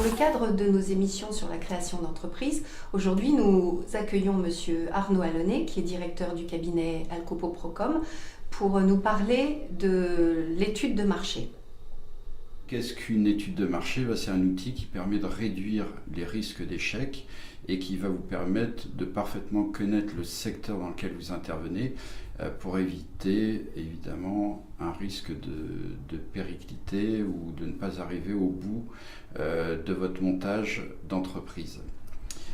Dans le cadre de nos émissions sur la création d'entreprises, aujourd'hui nous accueillons Monsieur Arnaud Allonet, qui est directeur du cabinet Alcopo Procom, pour nous parler de l'étude de marché. Qu'est-ce qu'une étude de marché? C'est un outil qui permet de réduire les risques d'échec et qui va vous permettre de parfaitement connaître le secteur dans lequel vous intervenez pour éviter évidemment un risque de périclité ou de ne pas arriver au bout de votre montage d'entreprise.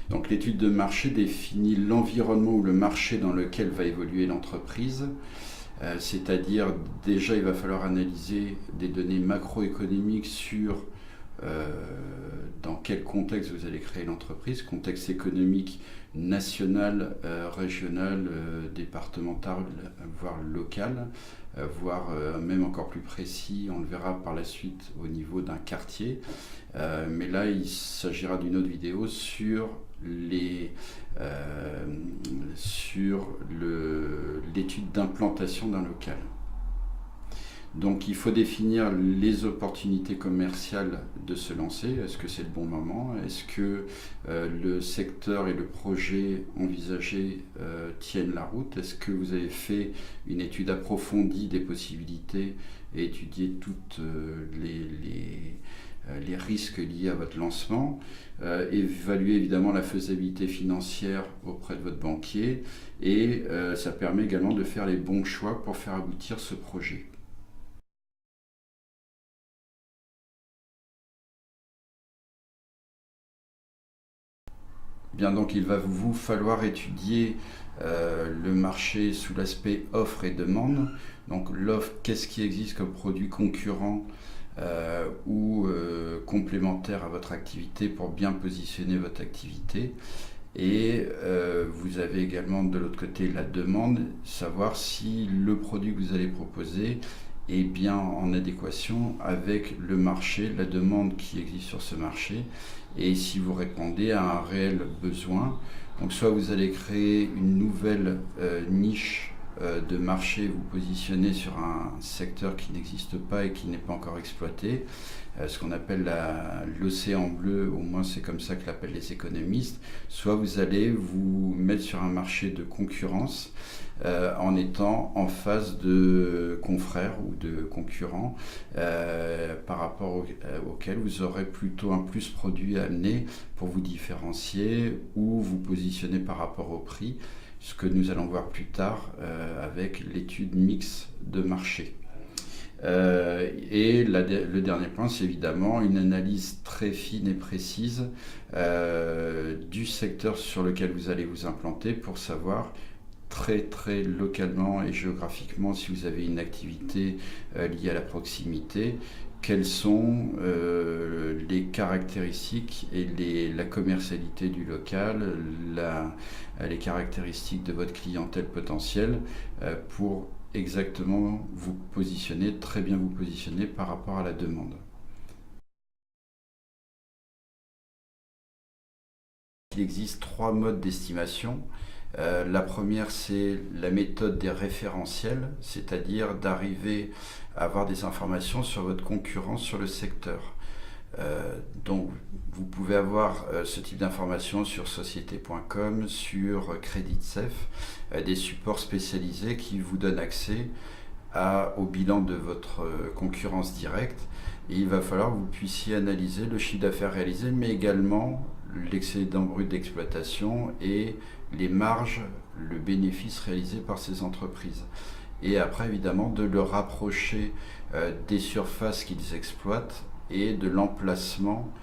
Donc l'étude de marché définit l'environnement ou le marché dans lequel va évoluer l'entreprise. C'est-à-dire, déjà, il va falloir analyser des données macroéconomiques sur dans quel contexte vous allez créer l'entreprise, contexte économique national, régional, départemental, voire local, voire même encore plus précis, on le verra par la suite au niveau d'un quartier. Mais là, il s'agira d'une autre vidéo sur l'étude d'implantation d'un local. Donc il faut définir les opportunités commerciales de se lancer. Est-ce que c'est le bon moment? Est-ce que le secteur et le projet envisagé tiennent la route? Est-ce que vous avez fait une étude approfondie des possibilités et étudié toutes les risques liés à votre lancement, évaluer évidemment la faisabilité financière auprès de votre banquier et ça permet également de faire les bons choix pour faire aboutir ce projet. Bien, donc il va vous falloir étudier le marché sous l'aspect offre et demande. Donc l'offre, qu'est-ce qui existe comme produit concurrent ou complémentaire à votre activité pour bien positionner votre activité. Et vous avez également de l'autre côté la demande, savoir si le produit que vous allez proposer est bien en adéquation avec le marché, la demande qui existe sur ce marché, et si vous répondez à un réel besoin. Donc soit vous allez créer une nouvelle niche de marché, vous positionnez sur un secteur qui n'existe pas et qui n'est pas encore exploité, ce qu'on appelle l'océan bleu, au moins c'est comme ça que l'appellent les économistes. Soit vous allez vous mettre sur un marché de concurrence en étant en face de confrères ou de concurrents par rapport auxquels vous aurez plutôt un plus produit à amener pour vous différencier ou vous positionner par rapport au prix, ce que nous allons voir plus tard avec l'étude mixte de marché. Et le dernier point, c'est évidemment une analyse très fine et précise du secteur sur lequel vous allez vous implanter pour savoir très localement et géographiquement si vous avez une activité liée à la proximité, quelles sont les caractéristiques et la commercialité du local, les caractéristiques de votre clientèle potentielle pour exactement vous positionner, très bien vous positionner par rapport à la demande. Il existe 3 modes d'estimation. La première, c'est la méthode des référentiels, c'est-à-dire d'arriver à avoir des informations sur votre concurrence sur le secteur. Donc vous pouvez avoir ce type d'informations sur société.com, sur CreditSafe, des supports spécialisés qui vous donnent accès au bilan de votre concurrence directe. Et il va falloir que vous puissiez analyser le chiffre d'affaires réalisé, mais également l'excédent brut d'exploitation et les marges, le bénéfice réalisé par ces entreprises. Et après, évidemment, de le rapprocher des surfaces qu'ils exploitent et de l'emplacement,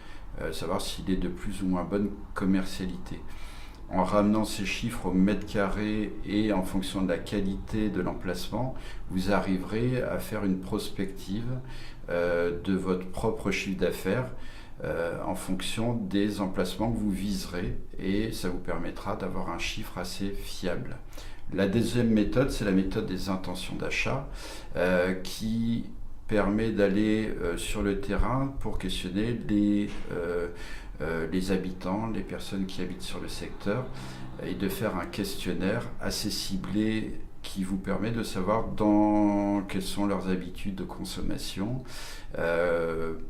savoir s'il est de plus ou moins bonne commercialité. En ramenant ces chiffres au mètre carré et en fonction de la qualité de l'emplacement, vous arriverez à faire une prospective de votre propre chiffre d'affaires en fonction des emplacements que vous viserez et ça vous permettra d'avoir un chiffre assez fiable. La deuxième méthode, c'est la méthode des intentions d'achat qui permet d'aller sur le terrain pour questionner les habitants, les personnes qui habitent sur le secteur et de faire un questionnaire assez ciblé qui vous permet de savoir quelles sont leurs habitudes de consommation.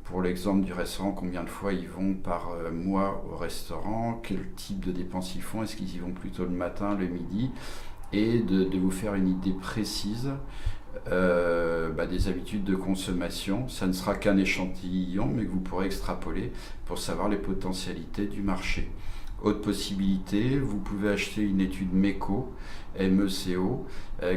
Pour l'exemple du restaurant, combien de fois ils vont par mois au restaurant, quel type de dépenses ils font, est-ce qu'ils y vont plutôt le matin, le midi, et de vous faire une idée précise des habitudes de consommation. Ça ne sera qu'un échantillon, mais que vous pourrez extrapoler pour savoir les potentialités du marché. Autre possibilité, vous pouvez acheter une étude MECO, MECO,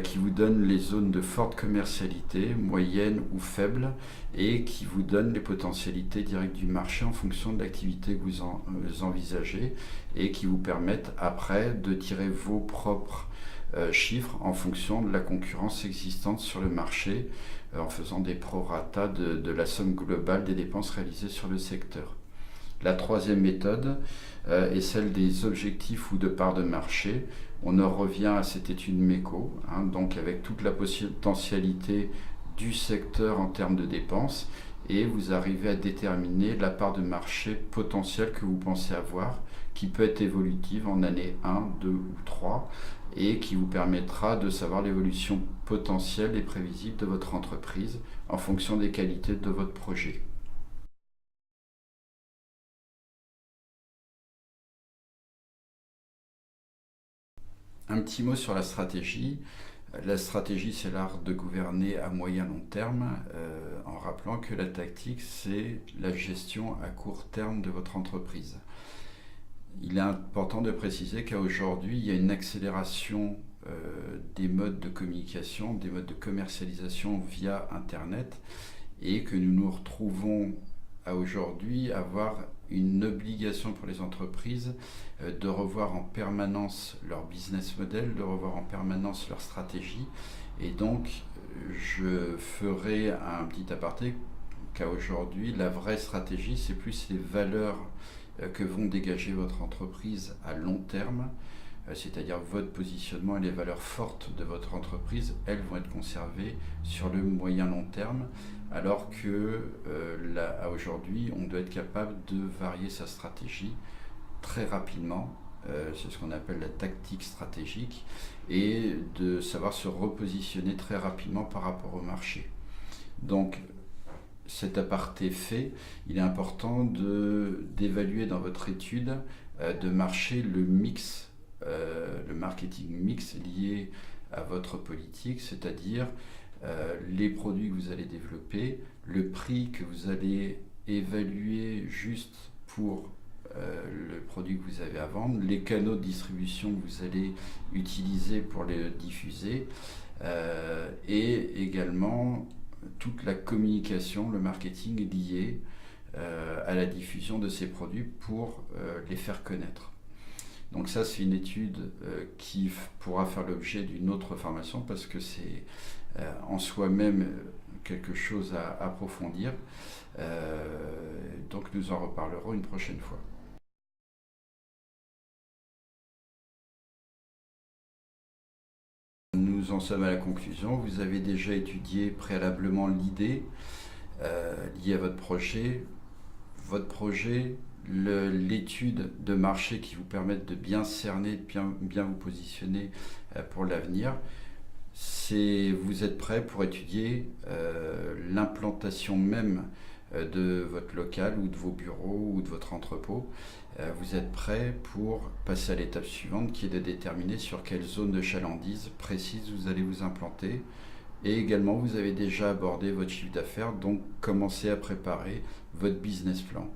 qui vous donne les zones de forte commercialité, moyenne ou faible, et qui vous donne les potentialités directes du marché en fonction de l'activité que vous envisagez, et qui vous permettent après de tirer vos propres chiffres en fonction de la concurrence existante sur le marché, en faisant des prorata de la somme globale des dépenses réalisées sur le secteur. La troisième méthode est celle des objectifs ou de parts de marché. On en revient à cette étude MECO, donc avec toute la potentialité du secteur en termes de dépenses, et vous arrivez à déterminer la part de marché potentielle que vous pensez avoir, qui peut être évolutive en année 1, 2 ou 3, et qui vous permettra de savoir l'évolution potentielle et prévisible de votre entreprise en fonction des qualités de votre projet. Un petit mot sur la stratégie. La stratégie, c'est l'art de gouverner à moyen long terme, en rappelant que la tactique, c'est la gestion à court terme de votre entreprise. Il est important de préciser qu'à aujourd'hui, il y a une accélération des modes de communication, des modes de commercialisation via Internet, et que nous nous retrouvons à aujourd'hui avoir une obligation pour les entreprises de revoir en permanence leur business model, de revoir en permanence leur stratégie. Et donc, je ferai un petit aparté qu'à aujourd'hui, la vraie stratégie, c'est plus les valeurs que vont dégager votre entreprise à long terme, c'est-à-dire votre positionnement et les valeurs fortes de votre entreprise, elles vont être conservées sur le moyen long terme, alors que aujourd'hui, on doit être capable de varier sa stratégie très rapidement, c'est ce qu'on appelle la tactique stratégique, et de savoir se repositionner très rapidement par rapport au marché. Donc, cet aparté fait, il est important d'évaluer dans votre étude de marché le mix, le marketing mix lié à votre politique, c'est-à-dire les produits que vous allez développer, le prix que vous allez évaluer juste pour le produit que vous avez à vendre, les canaux de distribution que vous allez utiliser pour les diffuser, et également toute la communication, le marketing lié à la diffusion de ces produits pour les faire connaître. Donc ça, c'est une étude qui pourra faire l'objet d'une autre formation parce que c'est en soi-même quelque chose à approfondir. Donc nous en reparlerons une prochaine fois. Nous en sommes à la conclusion. Vous avez déjà étudié préalablement l'idée liée à votre projet. Votre projet, l'étude de marché qui vous permette de bien cerner, de bien vous positionner pour l'avenir. Vous êtes prêt pour étudier l'implantation même de votre local ou de vos bureaux ou de votre entrepôt. Vous êtes prêt pour passer à l'étape suivante qui est de déterminer sur quelle zone de chalandise précise vous allez vous implanter. Et également, vous avez déjà abordé votre chiffre d'affaires, donc commencez à préparer votre business plan.